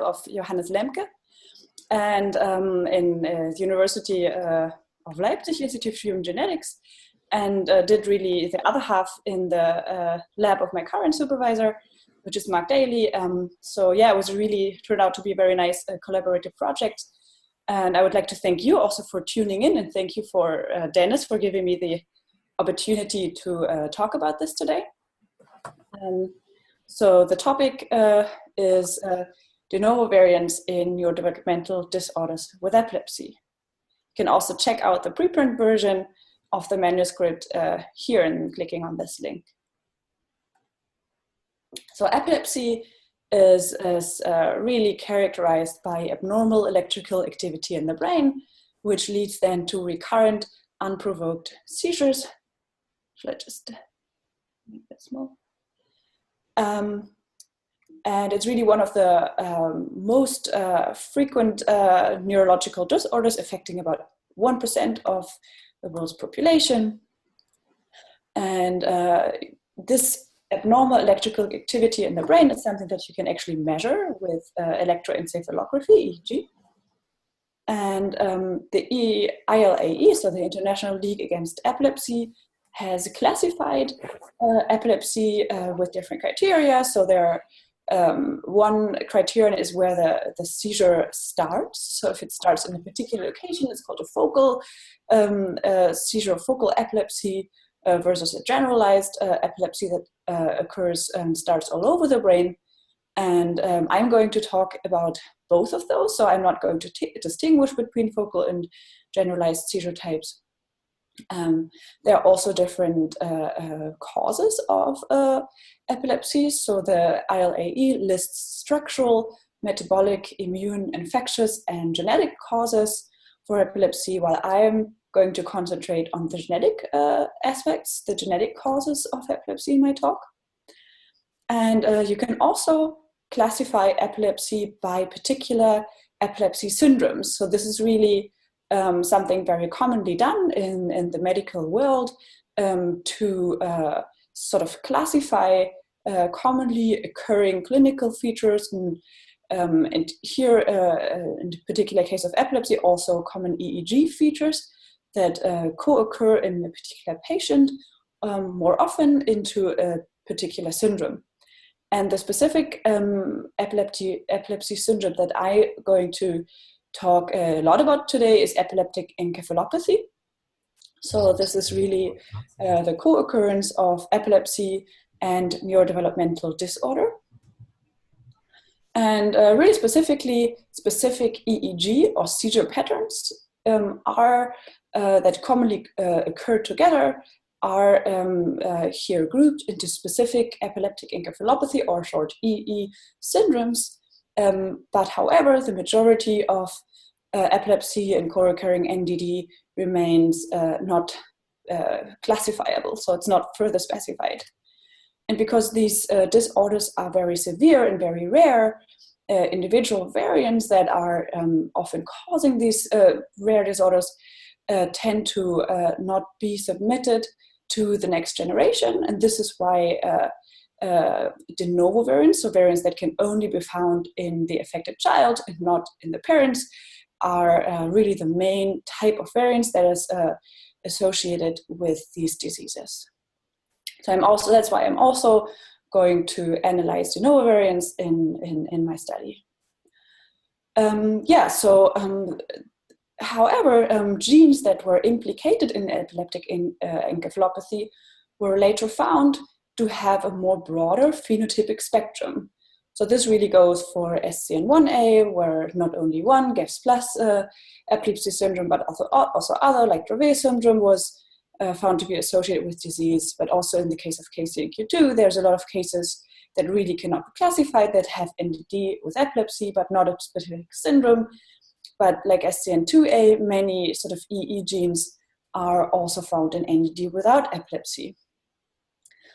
of Johannes Lemke, and in the University of Leipzig Institute of Human Genetics, and did really the other half in the lab of my current supervisor, which is Mark Daly. So yeah, it was really turned out to be a very nice collaborative project. And I would like to thank you also for tuning in, and thank you for Dennis for giving me the opportunity to talk about this today. So the topic is de novo variants in neurodevelopmental disorders with epilepsy. You can also check out the preprint version of the manuscript here and clicking on this link. So epilepsy is really characterized by abnormal electrical activity in the brain, which leads then to recurrent unprovoked seizures. Should I just make that small? And it's really one of the most frequent neurological disorders, affecting about 1% of the world's population. And this abnormal electrical activity in the brain is something that you can actually measure with electroencephalography, EEG. And the ILAE, so the International League Against Epilepsy, has classified epilepsy with different criteria. So there are, one criterion is where the seizure starts. So if it starts in a particular location, it's called a focal seizure, focal epilepsy, versus a generalized epilepsy that occurs and starts all over the brain. And I'm going to talk about both of those. So I'm not going to distinguish between focal and generalized seizure types. There are also different causes of epilepsy. So the ILAE lists structural, metabolic, immune, infectious, and genetic causes for epilepsy, while I'm going to concentrate on the genetic aspects, the genetic causes of epilepsy in my talk. And you can also classify epilepsy by particular epilepsy syndromes. So this is really something very commonly done in the medical world to sort of classify commonly occurring clinical features, and here in the particular case of epilepsy, also common EEG features that co-occur in a particular patient more often into a particular syndrome. And the specific epilepsy syndrome that I'm going to talk a lot about today is epileptic encephalopathy. So this is really the co-occurrence of epilepsy and neurodevelopmental disorder. And really specifically, specific EEG or seizure patterns are that commonly occur together are here grouped into specific epileptic encephalopathy, or short EE syndromes. But however, the majority of epilepsy and co-occurring NDD remains not classifiable, so it's not further specified. And because these disorders are very severe and very rare, individual variants that are often causing these rare disorders tend to not be submitted to the next generation. And this is why de novo variants, so variants that can only be found in the affected child and not in the parents, are really the main type of variants that is associated with these diseases. So that's why I'm also going to analyze de novo variants in my study. However, genes that were implicated in epileptic encephalopathy were later found to have a more broader phenotypic spectrum. So this really goes for SCN1A, where not only one, GEFS plus epilepsy syndrome, but also other, like Dravet syndrome, was found to be associated with disease. But also in the case of KCNQ2, there's a lot of cases that really cannot be classified that have NDD with epilepsy, but not a specific syndrome. But like SCN2A, many sort of EE genes are also found in NDD without epilepsy.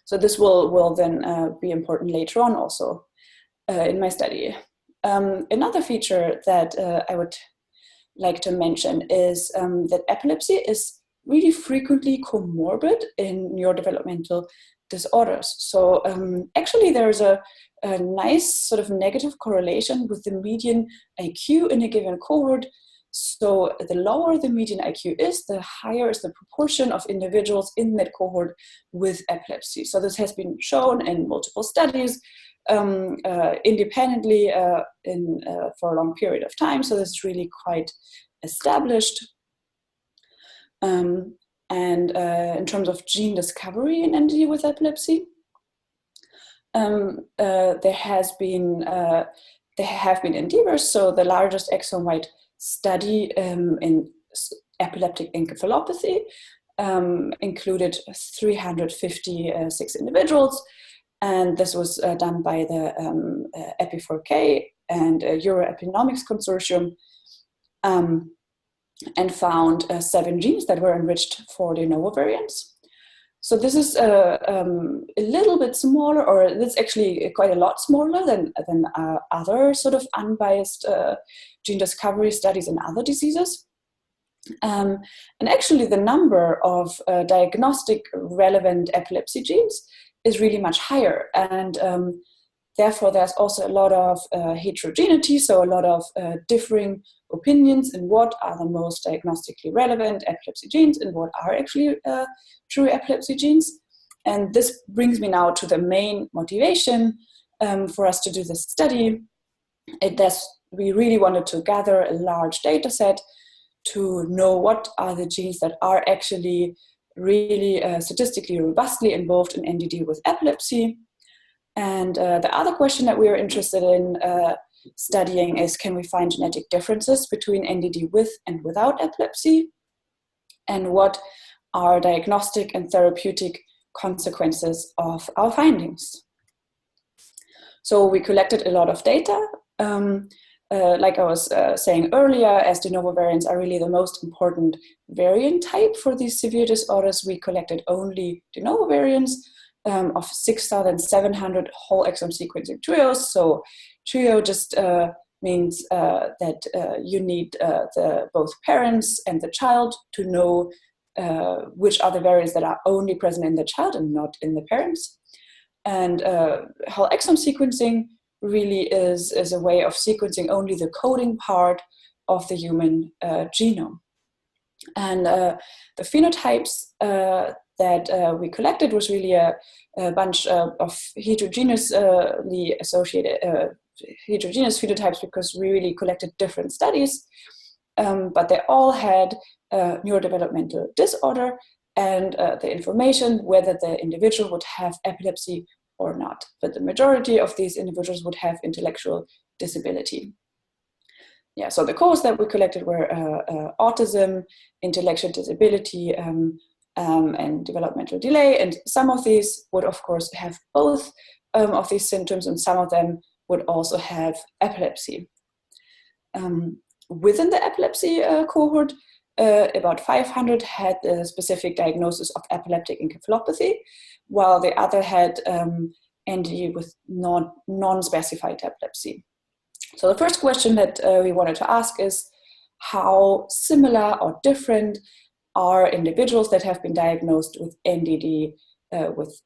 So this will then be important later on also in my study. Another feature that I would like to mention is that epilepsy is really frequently comorbid in neurodevelopmental disorders. So actually there's a a nice sort of negative correlation with the median IQ in a given cohort. So the lower the median IQ is, the higher is the proportion of individuals in that cohort with epilepsy. So this has been shown in multiple studies independently for a long period of time. So this is really quite established. And in terms of gene discovery in NDD with epilepsy, there have been endeavors. So the largest exome-wide study in epileptic encephalopathy included 356 individuals, and this was done by the Epi4K and Euroepinomics Consortium, and found 7 genes that were enriched for de novo variants. So this is a little bit smaller, or it's actually quite a lot smaller than other sort of unbiased gene discovery studies in other diseases. And actually the number of diagnostic relevant epilepsy genes is really much higher. And therefore there's also a lot of heterogeneity, so a lot of differing opinions in what are the most diagnostically relevant epilepsy genes and what are actually true epilepsy genes. And this brings me now to the main motivation for us to do this study. We really wanted to gather a large data set to know what are the genes that are actually really statistically robustly involved in NDD with epilepsy. And the other question that we are interested in studying is, can we find genetic differences between NDD with and without epilepsy? And what are diagnostic and therapeutic consequences of our findings? So we collected a lot of data. Like I was saying earlier, as de novo variants are really the most important variant type for these severe disorders, we collected only de novo variants of 6,700 whole exome sequencing trios. So trio just means that you need both parents and the child to know which are the variants that are only present in the child and not in the parents. And whole exome sequencing really is a way of sequencing only the coding part of the human genome. And the phenotypes that we collected was really a bunch of heterogeneously associated heterogeneous phenotypes, because we really collected different studies, but they all had neurodevelopmental disorder and the information whether the individual would have epilepsy or not. But the majority of these individuals would have intellectual disability. Yeah, so the codes that we collected were autism, intellectual disability, and developmental delay. And some of these would, of course, have both of these symptoms, and some of them would also have epilepsy. Within the epilepsy cohort, about 500 had a specific diagnosis of epileptic encephalopathy, while the other had NDD with non-specified epilepsy. So the first question that we wanted to ask is, how similar or different are individuals that have been diagnosed with NDD with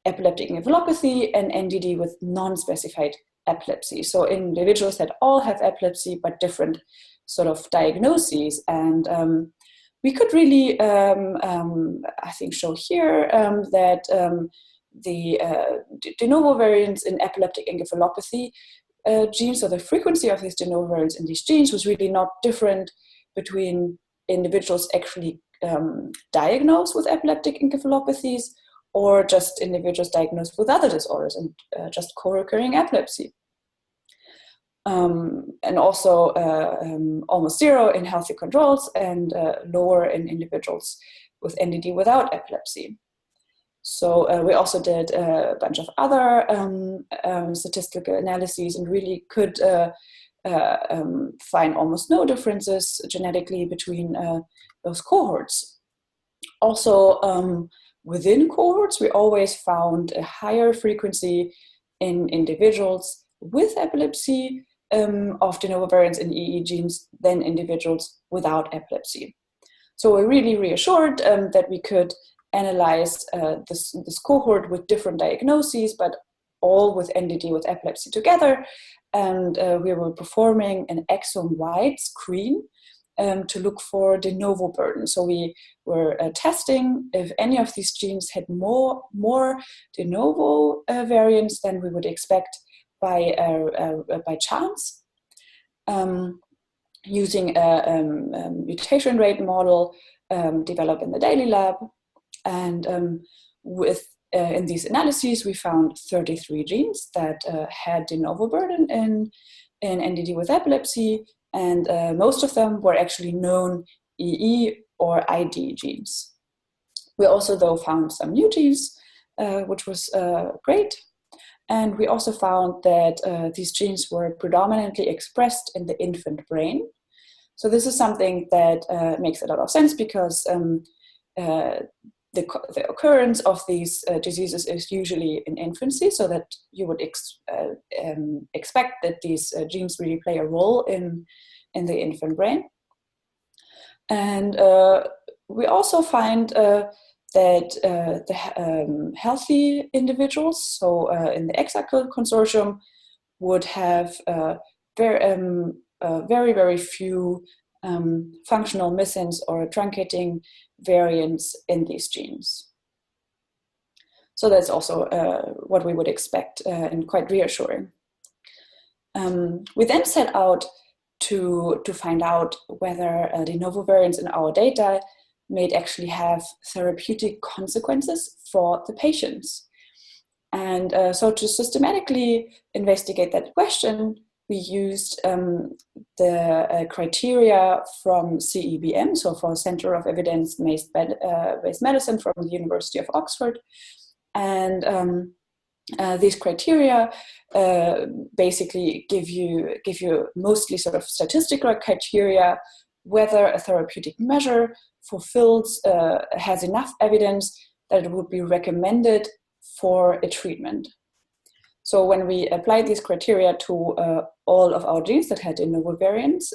epileptic encephalopathy and NDD with non-specified epilepsy? So individuals that all have epilepsy but different sort of diagnoses. And we could really, I think, show here that the de novo variants in epileptic encephalopathy genes, so the frequency of these de novo variants in these genes was really not different between individuals actually diagnosed with epileptic encephalopathies or just individuals diagnosed with other disorders and just co-occurring epilepsy. And also almost zero in healthy controls and lower in individuals with NDD without epilepsy. So we also did a bunch of other statistical analyses and really could find almost no differences genetically between those cohorts. Also, within cohorts, we always found a higher frequency in individuals with epilepsy of de novo variants in EE genes than individuals without epilepsy. So we're really reassured that we could analyze this cohort with different diagnoses, but all with NDD with epilepsy together, and we were performing an exome-wide screen to look for de novo burden. So we were testing if any of these genes had more de novo variants than we would expect by chance, using a mutation rate model developed in the Daily Lab. And in these analyses, we found 33 genes that had de novo burden in NDD with epilepsy, and most of them were actually known EE or ID genes. We also, though, found some new genes, which was great. And we also found that these genes were predominantly expressed in the infant brain. So this is something that makes a lot of sense, because the occurrence of these diseases is usually in infancy, so that you would expect that these genes really play a role in the infant brain. And we also find that the healthy individuals, so in the EXACT consortium, would have very, very few functional missense or truncating variants in these genes. So that's also what we would expect, and quite reassuring. We then set out to find out whether de novo variants in our data may actually have therapeutic consequences for the patients. And so to systematically investigate that question, we used the criteria from CEBM, so for Center of Evidence-Based Medicine from the University of Oxford. And these criteria basically give you mostly sort of statistical criteria whether a therapeutic measure fulfills, has enough evidence that it would be recommended for a treatment. So when we applied these criteria to all of our genes that had de novo variants,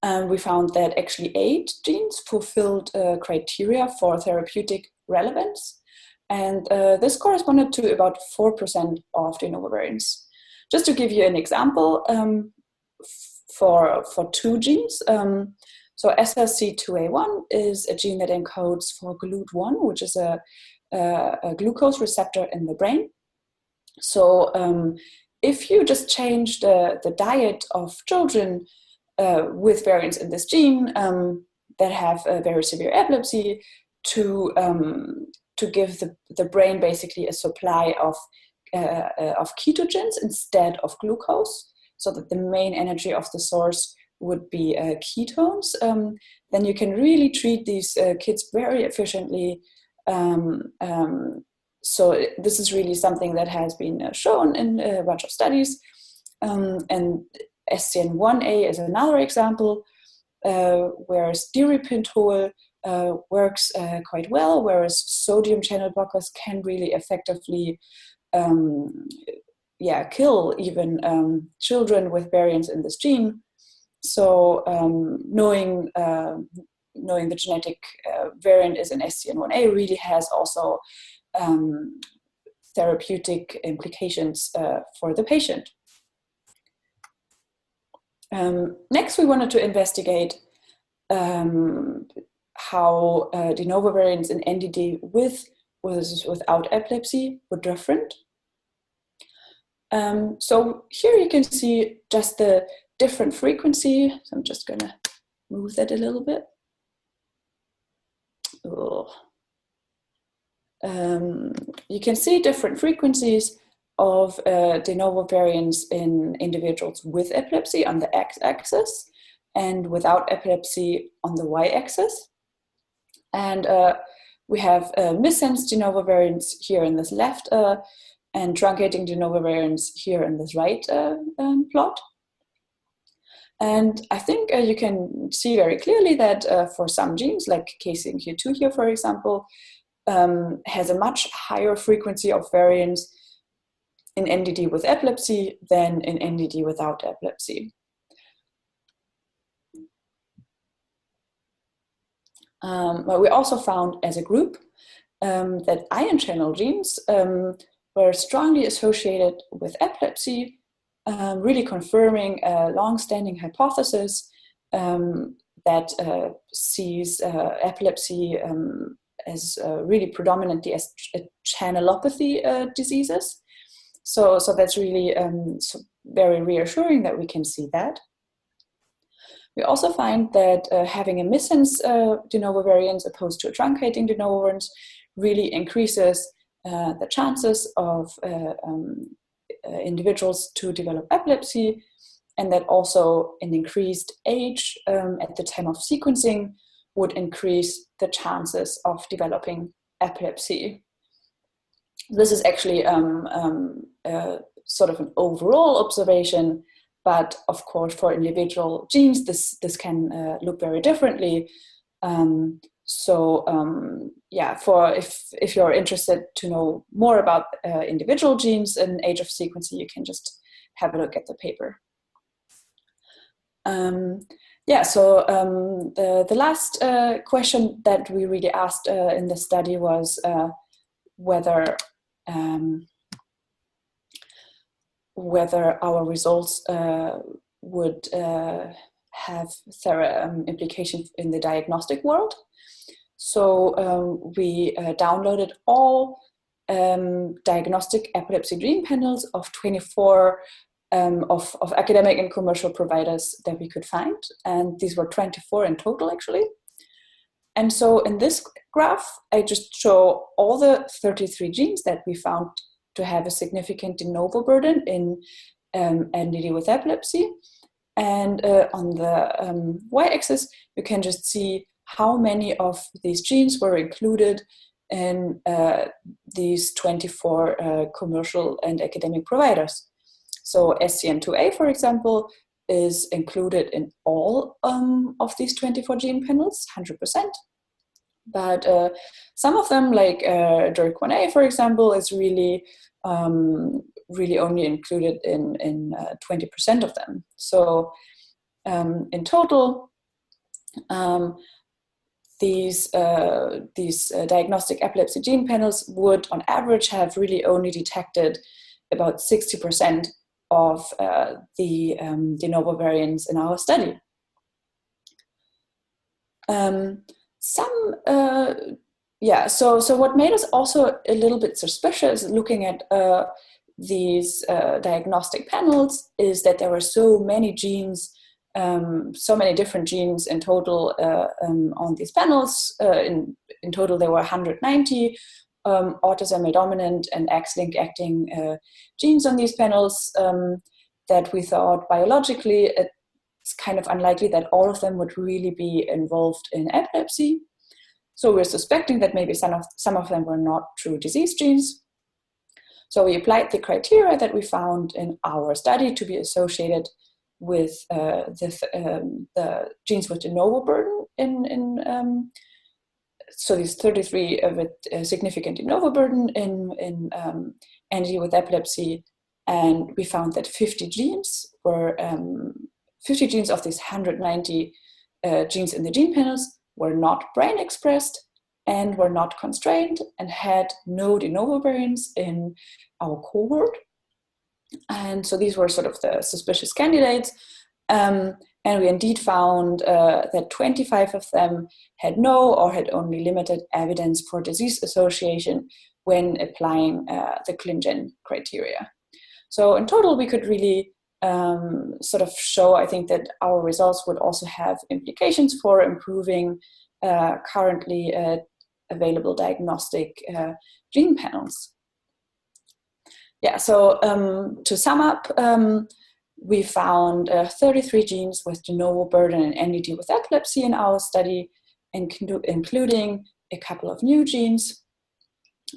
we found that actually 8 genes fulfilled criteria for therapeutic relevance. And this corresponded to about 4% of de novo variants. Just to give you an example, for 2 genes, so SLC2A1 is a gene that encodes for GLUT1, which is a glucose receptor in the brain. So if you just change the diet of children with variants in this gene that have a very severe epilepsy to give the brain basically a supply of ketogens instead of glucose, so that the main energy of the source would be ketones, then you can really treat these kids very efficiently. So this is really something that has been shown in a bunch of studies. And SCN1A is another example, where stiripentol works quite well, whereas sodium channel blockers can really effectively kill even children with variants in this gene. So knowing the genetic variant is in SCN1A really has also therapeutic implications for the patient. Next, we wanted to investigate how de novo variants in NDD without epilepsy were different. So here you can see just the different frequency. So I'm just gonna move that a little bit. You can see different frequencies of de novo variants in individuals with epilepsy on the x-axis and without epilepsy on the y-axis. And we have missense de novo variants here in this left and truncating de novo variants here in this right plot. And I think you can see very clearly that for some genes, like KCNQ2 here, for example, has a much higher frequency of variants in NDD with epilepsy than in NDD without epilepsy. But we also found as a group that ion channel genes were strongly associated with epilepsy, really confirming a long-standing hypothesis that sees epilepsy as really predominantly as channelopathy diseases. So that's really very reassuring that we can see that. We also find that having a missense de novo variant opposed to a truncating de novo variant really increases the chances of individuals to develop epilepsy, and that also an increased age at the time of sequencing would increase the chances of developing epilepsy. This is actually sort of an overall observation, but of course for individual genes this can look very differently. Yeah, if you're interested to know more about individual genes and age of sequencing, you can just have a look at the paper. The last question that we really asked in the study was whether our results would have implications in the diagnostic world. So we downloaded all diagnostic epilepsy gene panels of 24 of academic and commercial providers that we could find. And these were 24 in total, actually. And so in this graph, I just show all the 33 genes that we found to have a significant de novo burden in NDD with epilepsy. And on the y-axis, you can just see how many of these genes were included in these 24 commercial and academic providers. So SCN2A, for example, is included in all of these 24 gene panels, 100%. But some of them, like DIRC1A, for example, is really only included in 20% of them. So in total, these diagnostic epilepsy gene panels would, on average, have really only detected about 60% of the de novo variants in our study. So what made us also a little bit suspicious looking at these diagnostic panels is that there were so many genes, so many different genes in total on these panels. In total, there were 190 autosomal dominant and X-linked acting genes on these panels that we thought biologically it's kind of unlikely that all of them would really be involved in epilepsy. So we're suspecting that maybe some of them were not true disease genes. So we applied the criteria that we found in our study to be associated with the genes with de novo burden so these 33 with a significant de novo burden in NDD with epilepsy, and we found that 50 genes of these 190 genes in the gene panels were not brain expressed and were not constrained and had no de novo variants in our cohort. And so these were sort of the suspicious candidates. And we indeed found that 25 of them had no or had only limited evidence for disease association when applying the ClinGen criteria. So in total, we could really sort of show, I think, that our results would also have implications for improving currently available diagnostic gene panels. Yeah, so to sum up, we found 33 genes with de novo burden and NDD with epilepsy in our study, including a couple of new genes.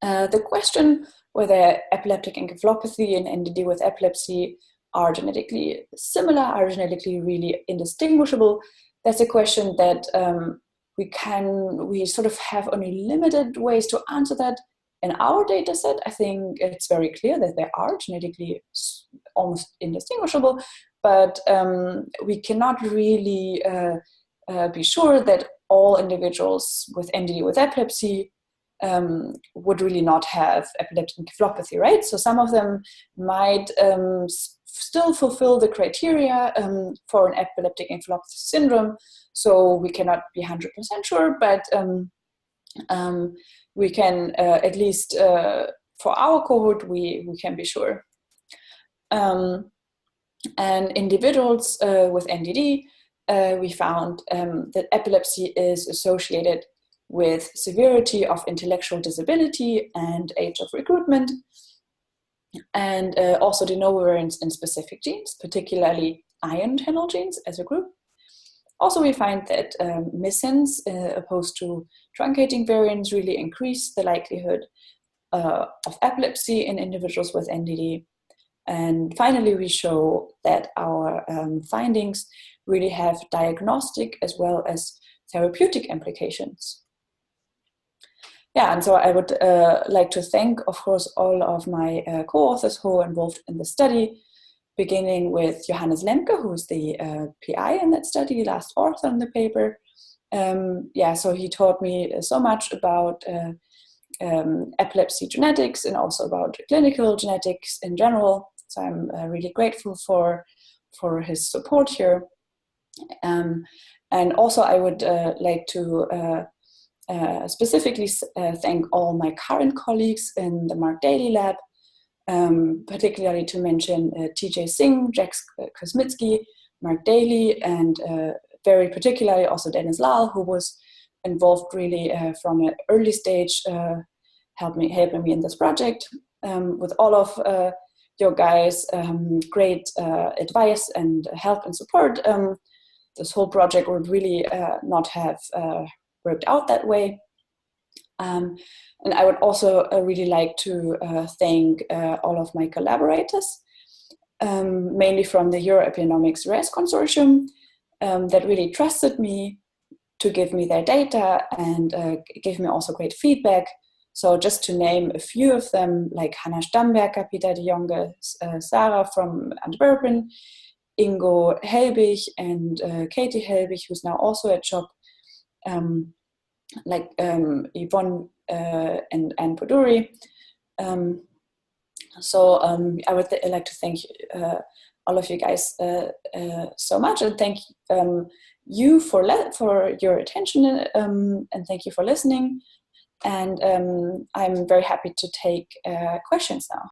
The question whether epileptic encephalopathy and NDD with epilepsy are genetically similar, are genetically really indistinguishable, that's a question that we sort of have only limited ways to answer that. In our data set, I think it's very clear that they are genetically almost indistinguishable, but we cannot really be sure that all individuals with NDD with epilepsy would really not have epileptic encephalopathy, right? So some of them might still fulfill the criteria for an epileptic encephalopathy syndrome. So we cannot be 100% sure, but we can at least for our cohort, we can be sure. And individuals with NDD, we found that epilepsy is associated with severity of intellectual disability and age of recruitment, and also de novo variants in specific genes, particularly ion channel genes as a group. Also, we find that missense, opposed to truncating variants, really increase the likelihood of epilepsy in individuals with NDD. And finally, we show that our findings really have diagnostic as well as therapeutic implications. Yeah, and so I would like to thank, of course, all of my co-authors who were involved in the study, beginning with Johannes Lemke, who is the PI in that study, last author on the paper. Yeah, so he taught me so much about epilepsy genetics and also about clinical genetics in general. So I'm really grateful for his support here. And also I would like to specifically thank all my current colleagues in the Mark Daly lab, particularly to mention TJ Singh, Jack Kosmitsky, Mark Daly, and very particularly also Dennis Lal, who was involved really from an early stage, helping me in this project. With all of your guys' great advice and help and support, this whole project would really not have worked out that way. And I would also really like to thank all of my collaborators, mainly from the Euroepigenomics RAS Consortium, that really trusted me to give me their data and gave me also great feedback. So just to name a few of them, like Hannah Stamberger, Peter de Jonge, Sarah from Antwerpen, Ingo Helbig, and Katie Helbig, who's now also at CHOP, like Yvonne and Anne Poduri. So I would like to thank all of you guys so much, and thank you for your attention, and thank you for listening. And I'm very happy to take questions now.